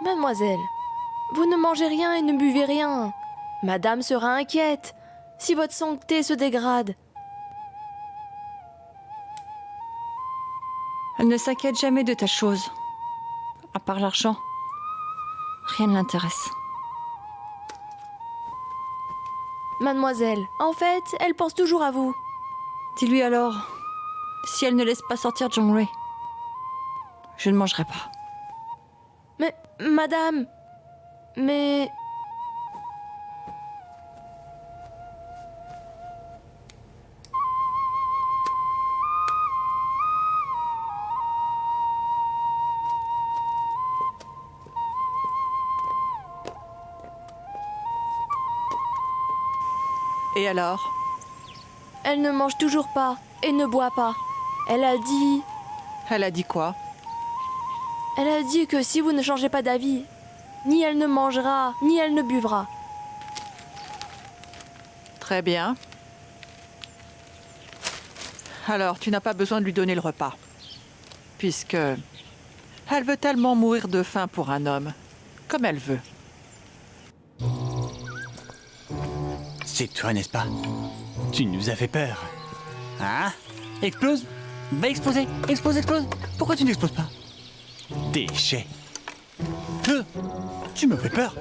Mademoiselle, vous ne mangez rien et ne buvez rien. Madame sera inquiète si votre santé se dégrade. Elle ne s'inquiète jamais de ta chose. À part l'argent, rien ne l'intéresse. Mademoiselle, en fait, elle pense toujours à vous. Dis-lui alors, si elle ne laisse pas sortir John Ray, je ne mangerai pas. Mais, madame... Mais... Et alors? Elle ne mange toujours pas et ne boit pas. Elle a dit... Elle a dit quoi? Elle a dit que si vous ne changez pas d'avis, ni elle ne mangera, ni elle ne buvra. Très bien. Alors, tu n'as pas besoin de lui donner le repas. Puisque... elle veut tellement mourir de faim pour un homme. Comme elle veut. C'est toi, n'est-ce pas? Tu nous as fait peur. Hein? Explose? Va exploser! Explose, explose! Pourquoi tu n'exploses pas? Déchet! Tu me fais peur!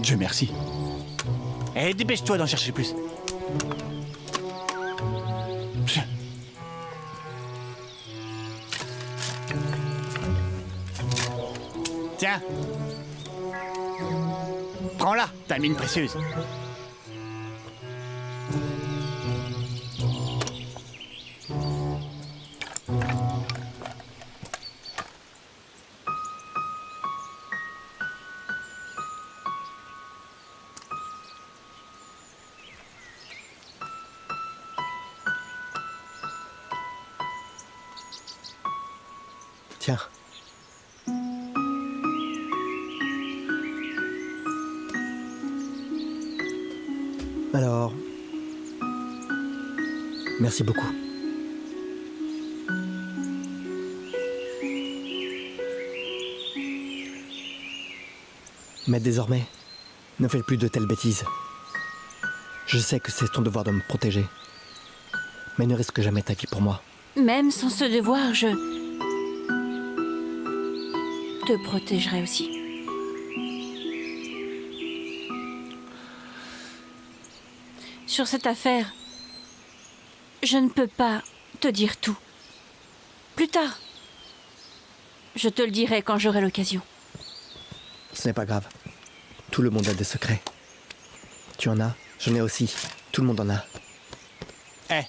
Dieu merci. Eh, dépêche-toi d'en chercher plus. Pff. Tiens! Prends-la, ta mine précieuse. Tiens. Alors... Merci beaucoup. Mais désormais, ne fais plus de telles bêtises. Je sais que c'est ton devoir de me protéger. Mais ne risque jamais ta vie pour moi. Même sans ce devoir, je te protégerai aussi. Sur cette affaire, je ne peux pas te dire tout. Plus tard, je te le dirai quand j'aurai l'occasion. Ce n'est pas grave. Tout le monde a des secrets. Tu en as, j'en ai aussi. Tout le monde en a. Eh!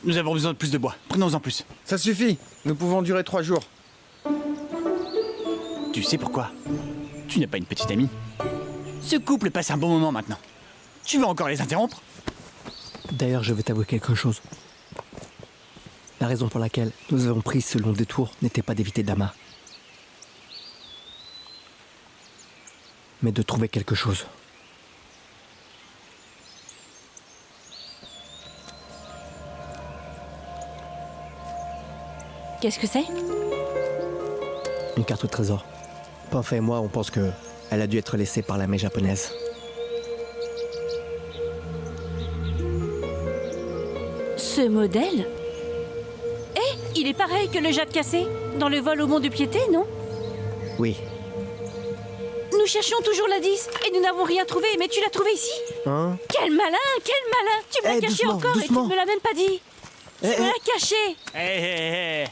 Nous avons besoin de plus de bois. Prenons-en plus. Ça suffit, nous pouvons durer 3 jours. Tu sais pourquoi? Tu n'es pas une petite amie. Ce couple passe un bon moment maintenant. Tu vas encore les interrompre? D'ailleurs, je vais t'avouer quelque chose. La raison pour laquelle nous avons pris ce long détour n'était pas d'éviter Dama, mais de trouver quelque chose. Qu'est-ce que c'est? Une carte au trésor. Parfait et moi, on pense que elle a dû être laissée par l'armée japonaise. Ce modèle? Eh, il est pareil que le jade cassé, dans le vol au Mont de Piété, non? Oui. Nous cherchions toujours l'indice et nous n'avons rien trouvé, mais tu l'as trouvé ici? Hein? Quel malin, quel malin! Tu me l'as caché doucement, encore doucement. et tu ne me l'as même pas dit! Tu me l'as caché! Hé, hé, hé!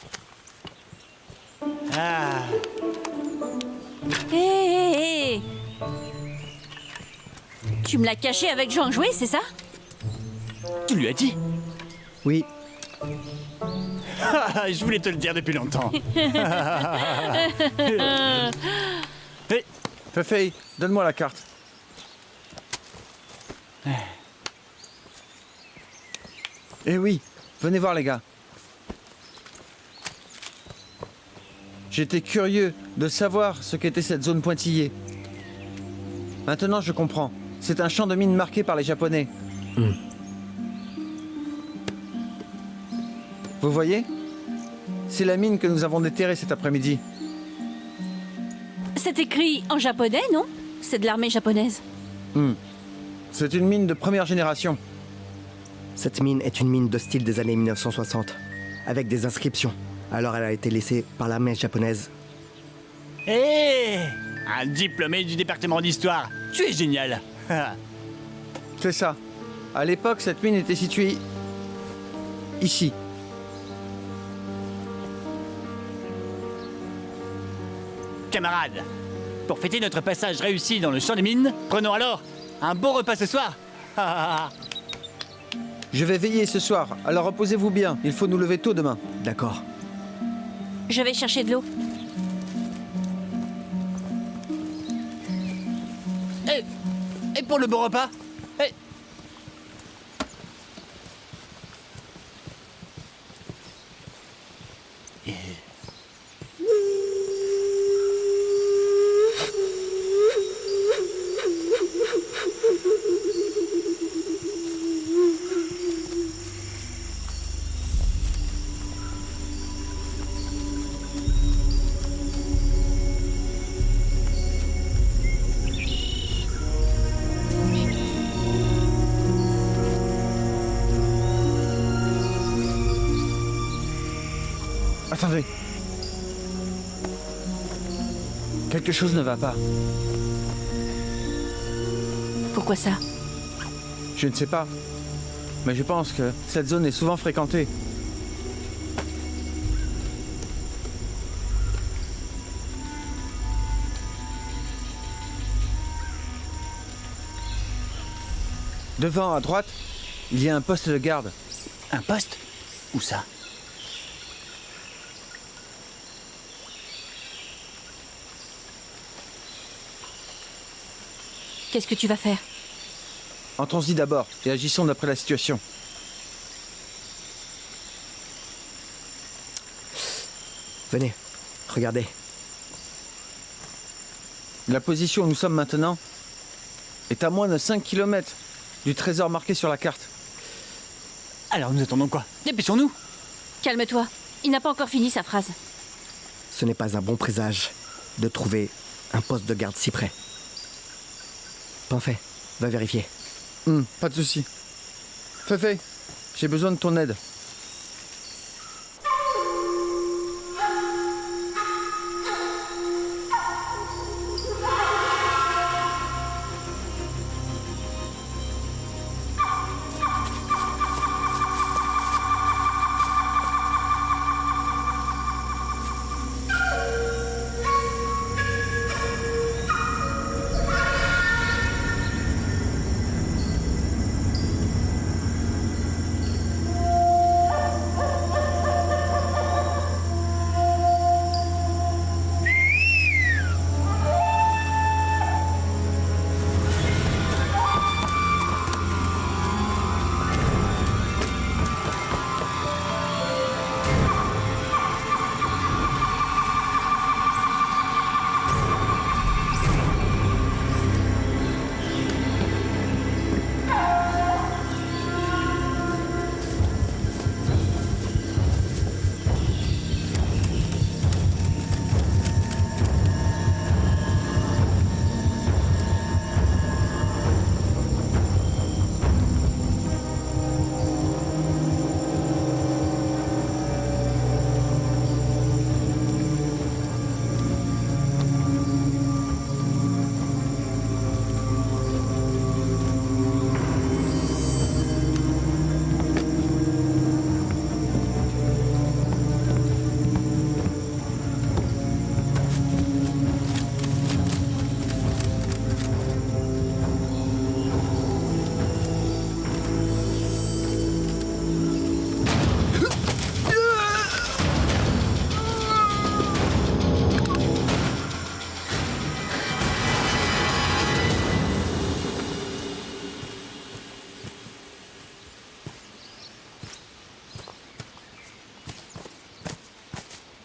Ah! Hé, hé, hé! Tu me l'as caché avec Jean Jouet, c'est ça? Tu lui as dit? Oui. Ah, je voulais te le dire depuis longtemps. Hé! Fei, donne-moi la carte. Eh oui, venez voir les gars. J'étais curieux de savoir ce qu'était cette zone pointillée. Maintenant je comprends. C'est un champ de mines marqué par les Japonais. Vous voyez? C'est la mine que nous avons déterrée cet après-midi. C'est écrit en japonais, non? C'est de l'armée japonaise. C'est une mine de première génération. Cette mine est une mine de style des années 1960, avec des inscriptions. Alors elle a été laissée par l'armée japonaise. Hé, un diplômé du département d'histoire. Tu es génial. C'est ça. À l'époque, cette mine était située ici. Camarades, pour fêter notre passage réussi dans le champ des mines, prenons alors un bon repas ce soir. Je vais veiller ce soir, alors reposez-vous bien. Il faut nous lever tôt demain. D'accord. Je vais chercher de l'eau. Et pour le bon repas? Attendez. Quelque chose ne va pas. Pourquoi ça? Je ne sais pas. Mais je pense que cette zone est souvent fréquentée. Devant, à droite, il y a un poste de garde. Un poste? Où ça? Qu'est-ce que tu vas faire? Entrons-y d'abord et agissons d'après la situation. Venez, regardez. La position où nous sommes maintenant est à moins de 5 km du trésor marqué sur la carte. Alors nous attendons quoi? Dépêchons-nous. Calme-toi. Il n'a pas encore fini sa phrase. Ce n'est pas un bon présage de trouver un poste de garde si près. Parfait, va vérifier. Pas de souci. Féfé, j'ai besoin de ton aide.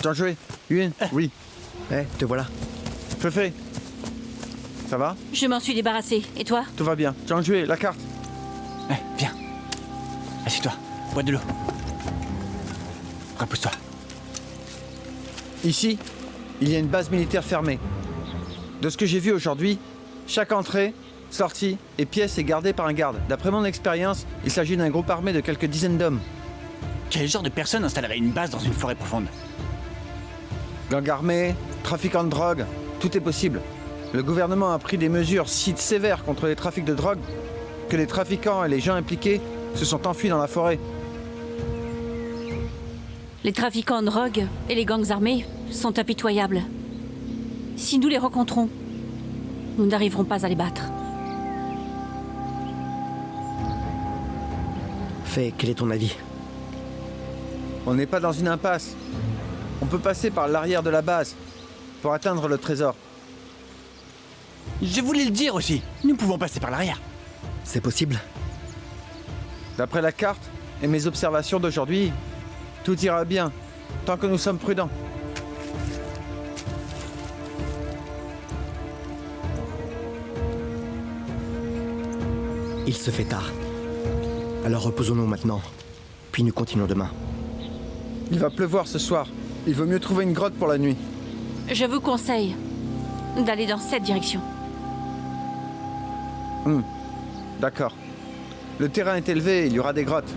Bien joué. Yuen, oui. Eh, te voilà. Féfé, ça va? Je m'en suis débarrassée. Et toi? Tout va bien. Bien joué, la carte. Viens. Assieds-toi. Bois de l'eau. Repousse-toi. Ici, il y a une base militaire fermée. De ce que j'ai vu aujourd'hui, chaque entrée, sortie et pièce est gardée par un garde. D'après mon expérience, il s'agit d'un groupe armé de quelques dizaines d'hommes. Quel genre de personne installerait une base dans une forêt profonde? Gang armé, trafiquants de drogue, tout est possible. Le gouvernement a pris des mesures si sévères contre les trafics de drogue que les trafiquants et les gens impliqués se sont enfuis dans la forêt. Les trafiquants de drogue et les gangs armés sont impitoyables. Si nous les rencontrons, nous n'arriverons pas à les battre. Fais, quel est ton avis? On n'est pas dans une impasse. On peut passer par l'arrière de la base pour atteindre le trésor. Je voulais le dire aussi. Nous pouvons passer par l'arrière. C'est possible? D'après la carte et mes observations d'aujourd'hui, tout ira bien, tant que nous sommes prudents. Il se fait tard. Alors reposons-nous maintenant, puis nous continuons demain. Il va pleuvoir ce soir. Il vaut mieux trouver une grotte pour la nuit. Je vous conseille d'aller dans cette direction. D'accord. Le terrain est élevé, il y aura des grottes.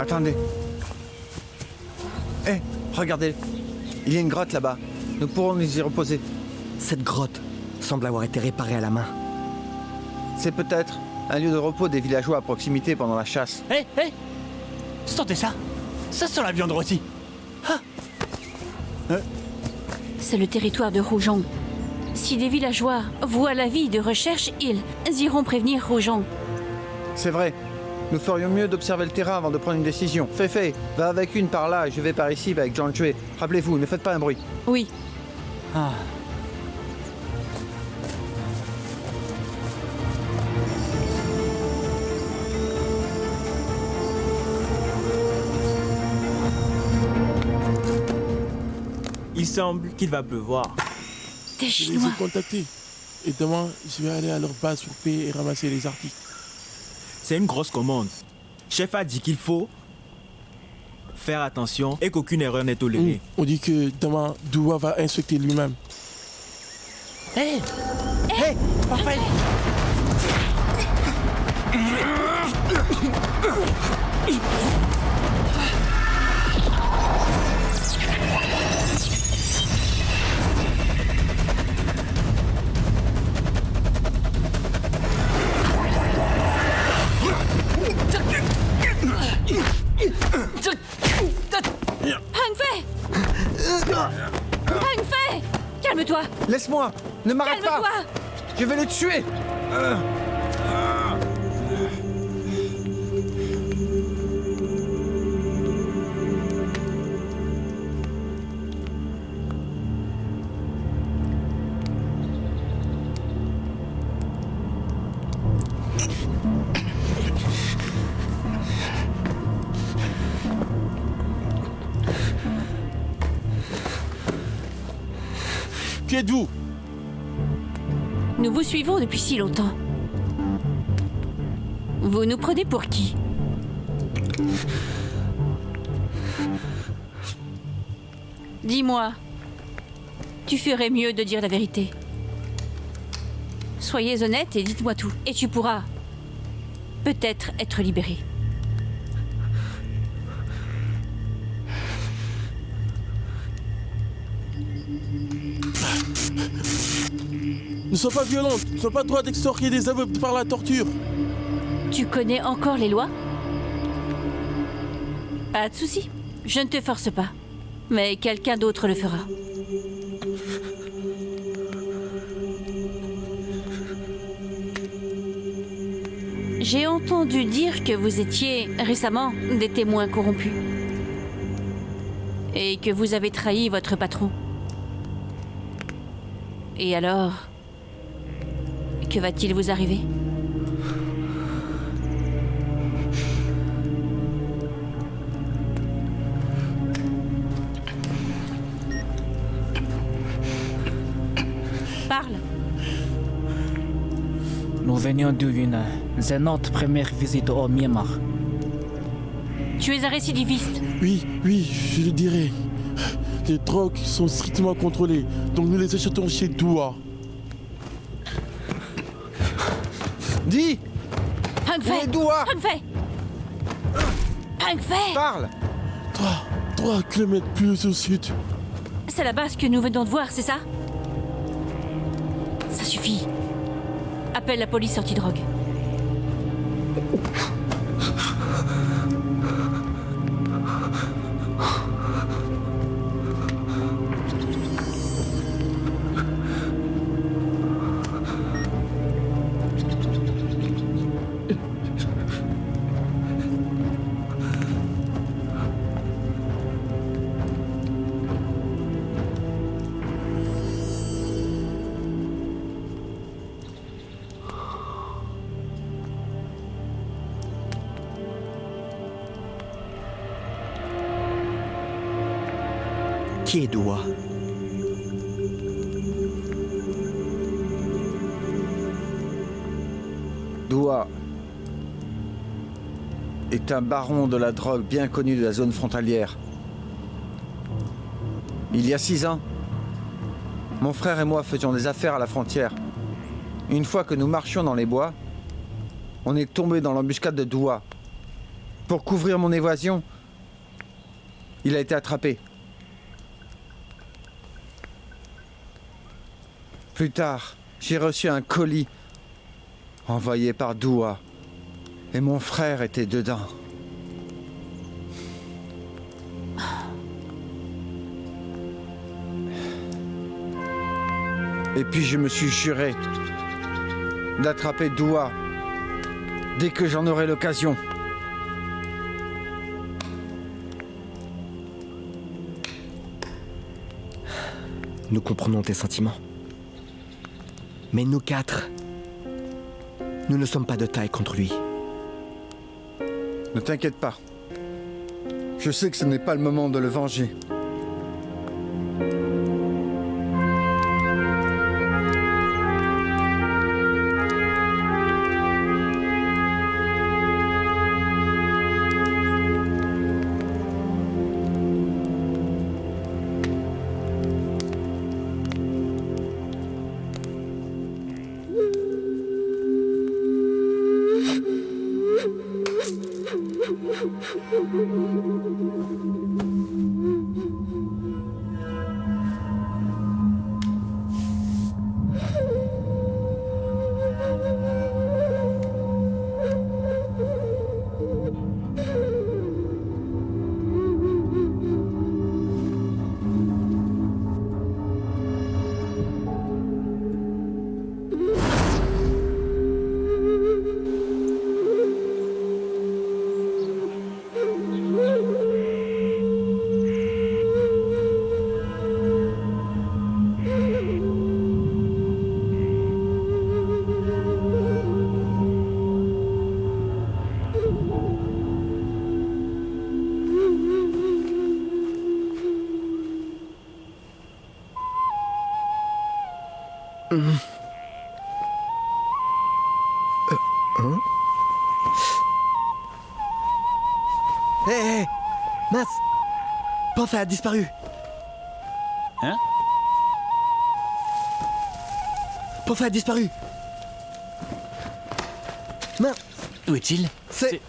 Attendez. Hé, regardez. Il y a une grotte là-bas. Nous pourrons nous y reposer. Cette grotte semble avoir été réparée à la main. C'est peut-être un lieu de repos des villageois à proximité pendant la chasse. Hé, hé! Sentez ça! Ça sent la viande rôtie! C'est le territoire de Roujon. Si des villageois voient l'avis de recherche, ils iront prévenir Roujon. C'est vrai. Nous ferions mieux d'observer le terrain avant de prendre une décision. Féfé, va avec une par là et je vais par ici avec Jean Jouet. Rappelez-vous, ne faites pas un bruit. Oui, Ah. Il semble qu'il va pleuvoir. des Je les ai Chinois. contactés. Et demain, je vais aller à leur base pour payer et ramasser les articles. C'est une grosse commande. Chef a dit qu'il faut faire attention et qu'aucune erreur n'est tolérée. On dit que demain, Doua va inspecter lui-même. Hé! Hé! Parfait! Hangfei! Hangfei! Calme-toi! Laisse-moi! Ne m'arrête pas! Calme-toi! Je vais le tuer! Tu es d'où? Nous vous suivons depuis si longtemps. Vous nous prenez pour qui? Dis-moi, tu ferais mieux de dire la vérité. Soyez honnête et dites-moi tout. Et tu pourras peut-être être libéré. Ne sois pas violente. Tu n'as pas le droit d'extorquer des aveugles par la torture. Tu connais encore les lois? Pas de souci, je ne te force pas. Mais quelqu'un d'autre le fera. J'ai entendu dire que vous étiez récemment des témoins corrompus. Et que vous avez trahi votre patron. Et alors, que va-t-il vous arriver? Parle. Nous venions d'une... C'est notre première visite au Myanmar. Tu es un récidiviste. Oui, je le dirai. Les drogues sont strictement contrôlées, donc nous les achetons chez Doua. Dis! Peng Où Fei. est Doua? Peng Fei. Peng Fei. Parle! 3 kilomètres plus au sud. C'est la base que nous venons de voir, c'est ça? Ça suffit. Appelle la police anti-drogue. Qui est Doua? Doua est un baron de la drogue bien connu de la zone frontalière. Il y a 6 ans, mon frère et moi faisions des affaires à la frontière. Une fois que nous marchions dans les bois, on est tombé dans l'embuscade de Doua. Pour couvrir mon évasion, il a été attrapé. Plus tard, j'ai reçu un colis envoyé par Doua. Et mon frère était dedans. Et puis je me suis juré d'attraper Doua dès que j'en aurai l'occasion. Nous comprenons tes sentiments. Mais nous 4, nous ne sommes pas de taille contre lui. Ne t'inquiète pas. Je sais que ce n'est pas le moment de le venger. Hé, mince! Pense a disparu. Hein? Pense a disparu. Mince! Où est-il? C'est...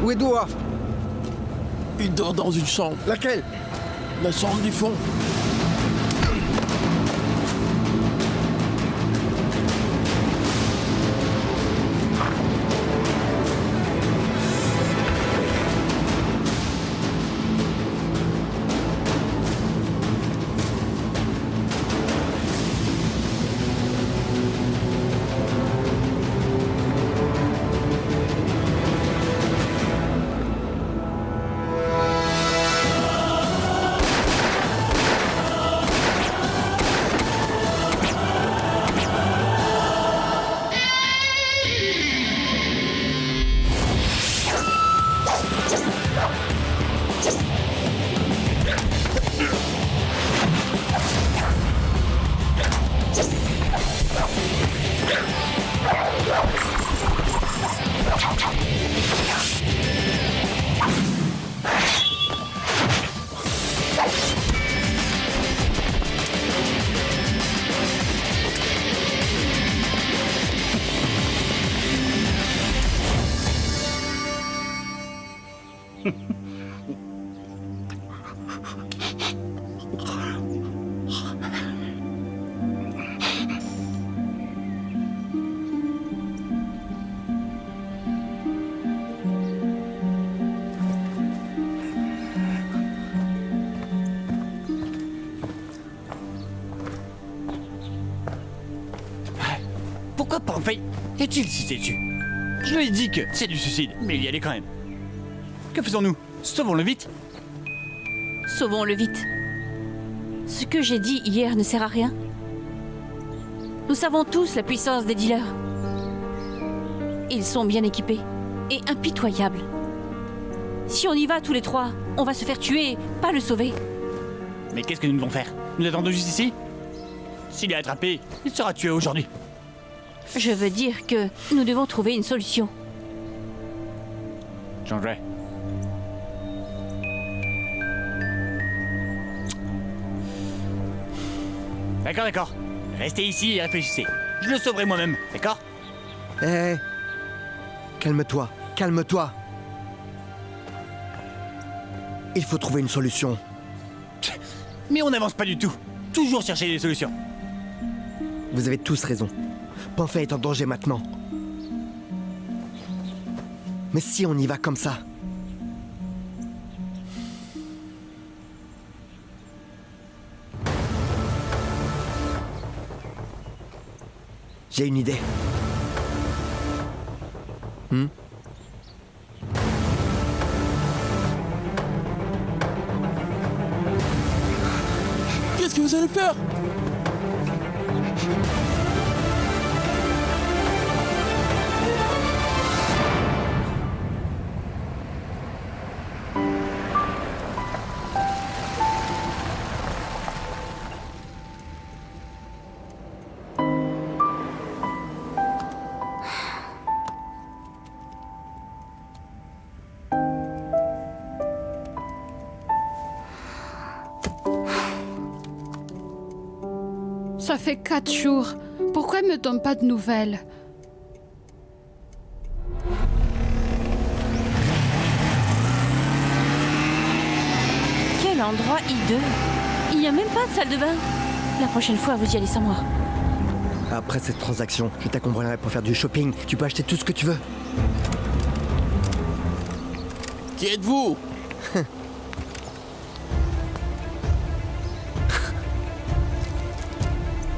Où est Doua? Il dort dans une chambre. Laquelle? La chambre du fond. Pourquoi Pornfait est-il si têtu? Je lui ai dit que c'est du suicide, mais il y allait quand même. Que faisons-nous? Sauvons-le vite. Sauvons-le vite. Ce que j'ai dit hier ne sert à rien. Nous savons tous la puissance des dealers. Ils sont bien équipés et impitoyables. Si on y va tous les trois, on va se faire tuer, pas le sauver. Mais qu'est-ce que nous devons faire? Nous attendons juste ici? S'il est attrapé, il sera tué aujourd'hui. Je veux dire que nous devons trouver une solution. Changerai. D'accord. Restez ici et réfléchissez. Je le sauverai moi-même, d'accord? Hé, calme-toi, calme-toi. Il faut trouver une solution. Mais on n'avance pas du tout. Toujours chercher des solutions. Vous avez tous raison. Panfei est en danger maintenant. Mais si on y va comme ça... J'ai une idée. Qu'est-ce que vous allez faire? Ça fait 4 jours. Pourquoi elle me donne pas de nouvelles? Quel endroit hideux. Il n'y a même pas de salle de bain. La prochaine fois, vous y allez sans moi. Après cette transaction, je t'accompagnerai pour faire du shopping. Tu peux acheter tout ce que tu veux. Qui êtes-vous?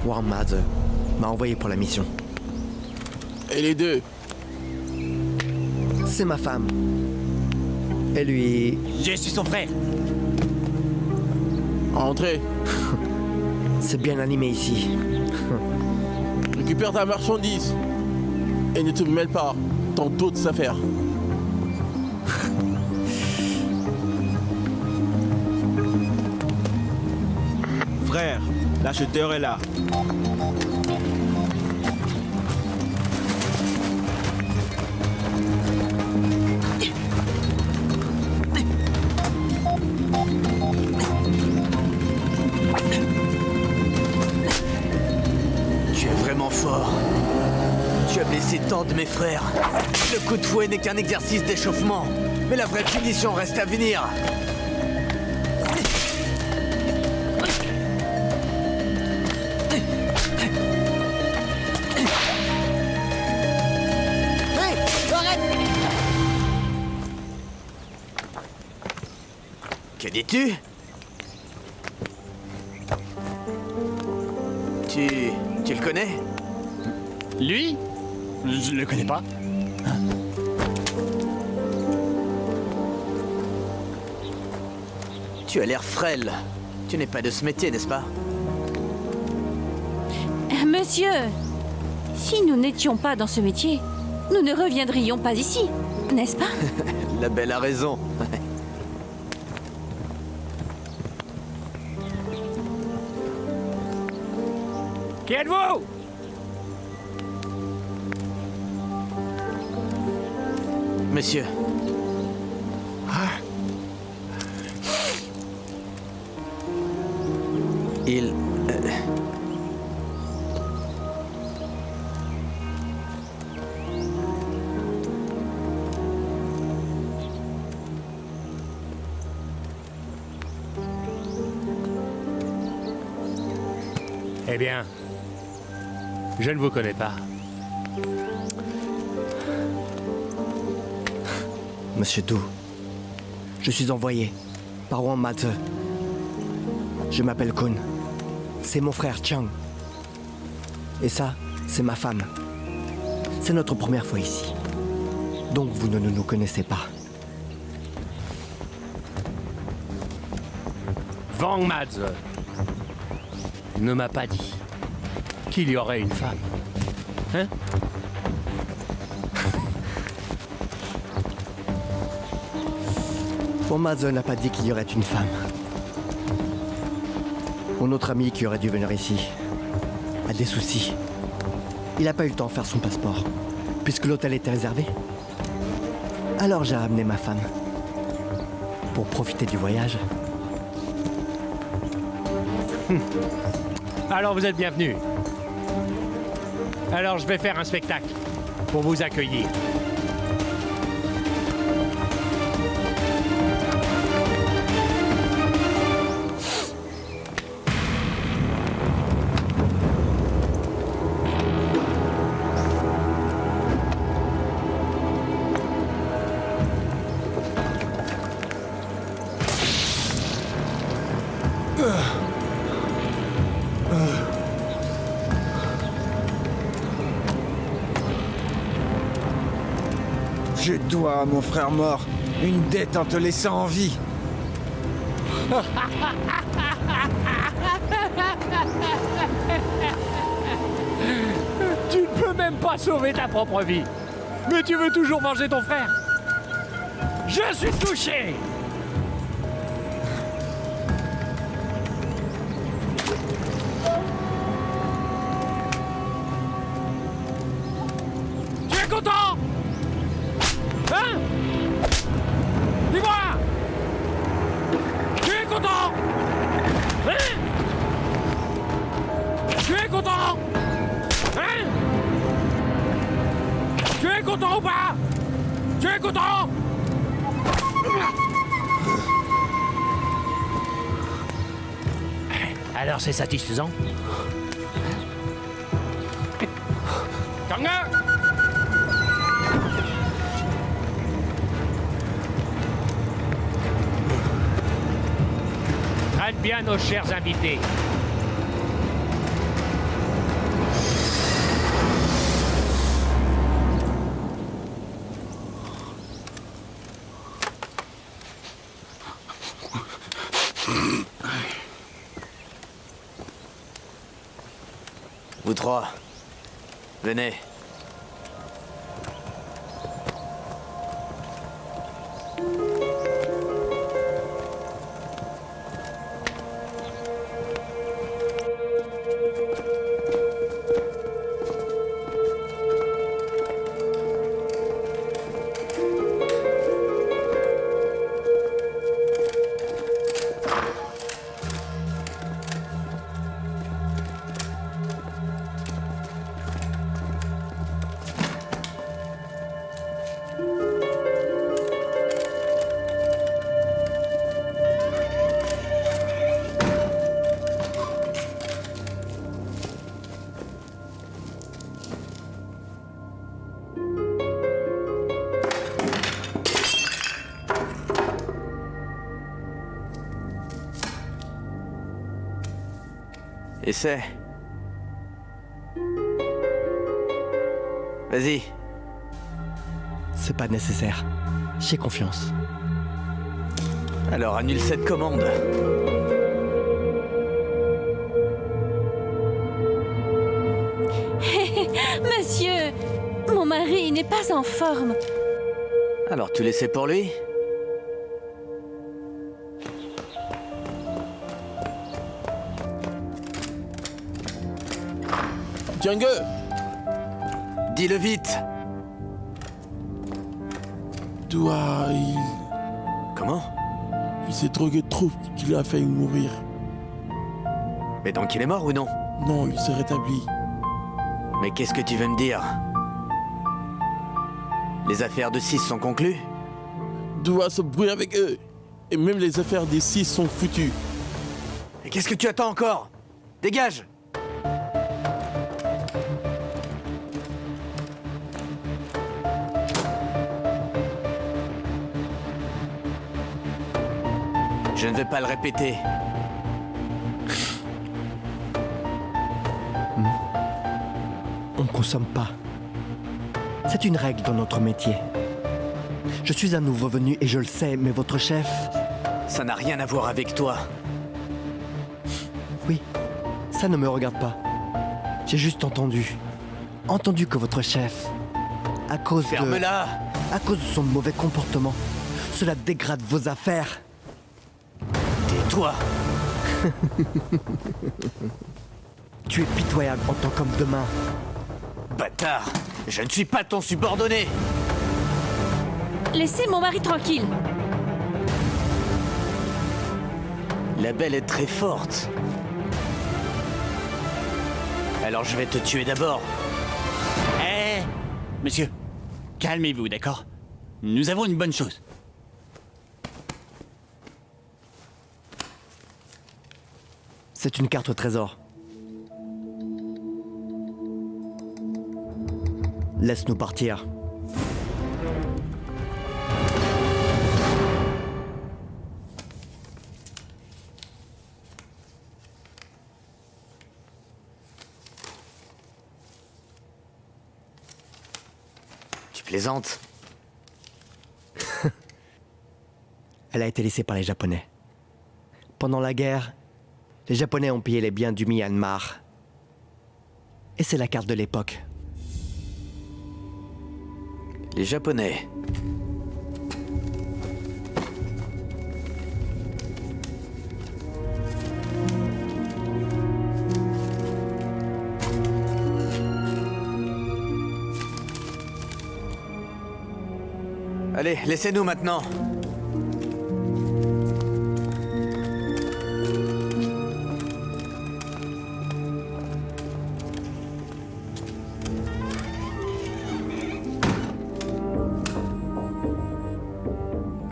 Wang Maze m'a envoyé pour la mission. Et les deux? C'est ma femme. Et lui... Je suis son frère. Entrez. C'est bien animé ici. Récupère ta marchandise. Et ne te mêle pas dans d'autres affaires. Frère, l'acheteur est là. Tu es vraiment fort. Tu as blessé tant de mes frères. Le coup de fouet n'est qu'un exercice d'échauffement. Mais la vraie punition reste à venir. Que dis-tu? Tu le connais? Lui? Je le connais pas. Tu as l'air frêle. Tu n'es pas de ce métier, n'est-ce pas? Monsieur, si nous n'étions pas dans ce métier, nous ne reviendrions pas ici, n'est-ce pas? La belle a raison. Qui êtes-vous? Monsieur. Il... Eh bien, je ne vous connais pas. Monsieur Du, je suis envoyé par Wang Maze. Je m'appelle Kun. C'est mon frère Chang. Et ça, c'est ma femme. C'est notre première fois ici. Donc vous ne nous connaissez pas. Wang Maze ne m'a pas dit qu'il y aurait une femme. Hein? Wang Maze n'a pas dit qu'il y aurait une femme. Mon autre ami qui aurait dû venir ici a des soucis. Il n'a pas eu le temps de faire son passeport, puisque l'hôtel était réservé. Alors j'ai ramené ma femme pour profiter du voyage. Alors vous êtes bienvenus. Alors je vais faire un spectacle pour vous accueillir. Je dois à mon frère mort une dette en te laissant en vie. Tu ne peux même pas sauver ta propre vie. Mais tu veux toujours venger ton frère. Je suis touché. Tu es content? Hein? Dis-moi! Tu es content? Hein? Tu es content? Hein? Tu es content ou pas? Tu es content? Alors c'est satisfaisant? Kanga! Traite bien nos chers invités. Vous trois, venez. Essaie. Vas-y. C'est pas nécessaire. J'ai confiance. Alors annule cette commande. Monsieur, mon mari n'est pas en forme. Alors tu laissais pour lui? Django! Dis-le vite. Toi, Comment? il s'est drogué trop qu'il a failli mourir. Mais donc il est mort ou non? Non, il s'est rétabli. Mais qu'est-ce que tu veux me dire? Les affaires de 6 sont conclues? Doua se brouille avec eux. Et même les affaires des 6 sont foutues. Et qu'est-ce que tu attends encore? Dégage! Je ne vais pas le répéter. On ne consomme pas. C'est une règle dans notre métier. Je suis un nouveau venu et je le sais, mais votre chef... Ça n'a rien à voir avec toi. Oui, ça ne me regarde pas. J'ai juste entendu. Entendu que votre chef, à cause Ferme-la! à cause de son mauvais comportement, cela dégrade vos affaires. Tais-toi! Tu es pitoyable en tant qu'homme de main. Bâtard! Je ne suis pas ton subordonné! Laissez mon mari tranquille. La belle est très forte. Alors je vais te tuer d'abord. Eh, monsieur, calmez-vous, d'accord? Nous avons une bonne chose. C'est une carte au trésor. Laisse-nous partir. Tu plaisantes? Elle a été laissée par les Japonais. Pendant la guerre, les Japonais ont pillé les biens du Myanmar. Et c'est la carte de l'époque. Les Japonais. Allez, laissez-nous maintenant.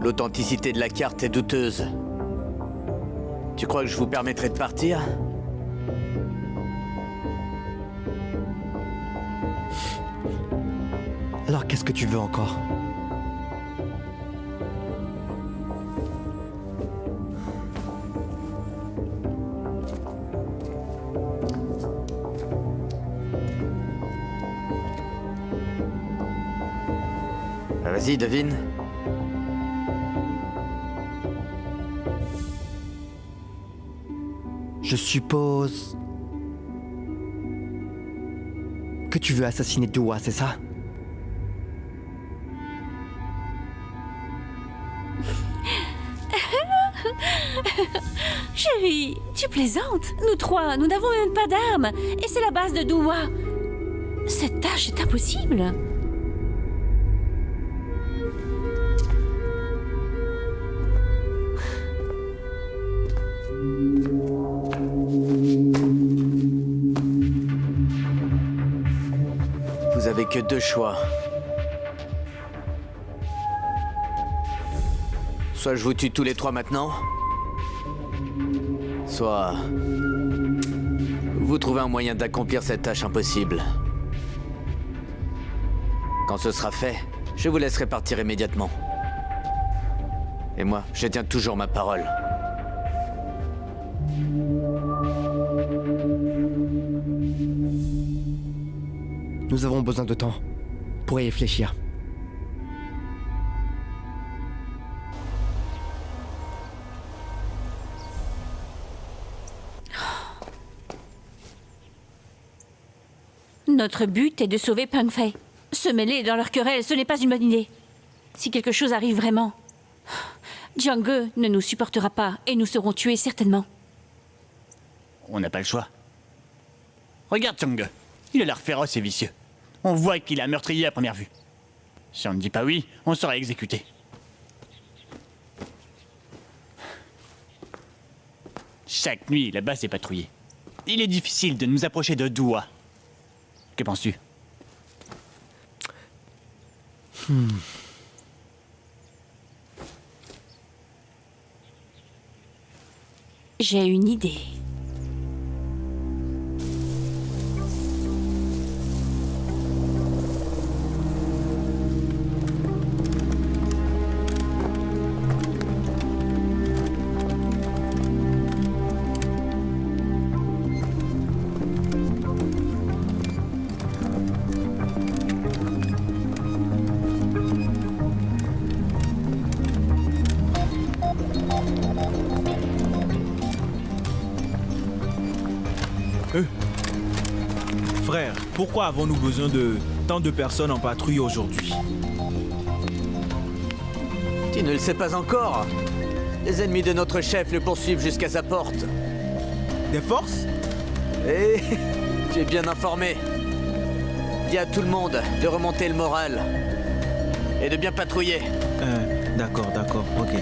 L'authenticité de la carte est douteuse. Tu crois que je vous permettrai de partir? Alors qu'est-ce que tu veux encore? Vas-y, devine. Je suppose que tu veux assassiner Dua, c'est ça? Chérie, tu plaisantes. Nous trois, nous n'avons même pas d'armes. Et c'est la base de Dua. Cette tâche est impossible. Vous avez que deux choix. Soit je vous tue tous les trois maintenant, soit vous trouvez un moyen d'accomplir cette tâche impossible. Quand ce sera fait, je vous laisserai partir immédiatement. Et moi, je tiens toujours ma parole. Nous avons besoin de temps pour y réfléchir. Notre but est de sauver Peng Fei. Se mêler dans leur querelle, ce n'est pas une bonne idée. Si quelque chose arrive vraiment, Jiang Ge ne nous supportera pas et nous serons tués certainement. On n'a pas le choix. Regarde Chang. Il a l'air féroce et vicieux. On voit qu'il a meurtrier à première vue. Si on ne dit pas oui, on sera exécuté. Chaque nuit, là-bas, c'est patrouillé. Il est difficile de nous approcher de Dua. Que penses-tu? J'ai une idée. Frère, pourquoi avons-nous besoin de tant de personnes en patrouille aujourd'hui? Tu ne le sais pas encore. Les ennemis de notre chef le poursuivent jusqu'à sa porte. Des forces? Eh, tu es bien informé. Dis à tout le monde de remonter le moral. Et de bien patrouiller. D'accord, ok.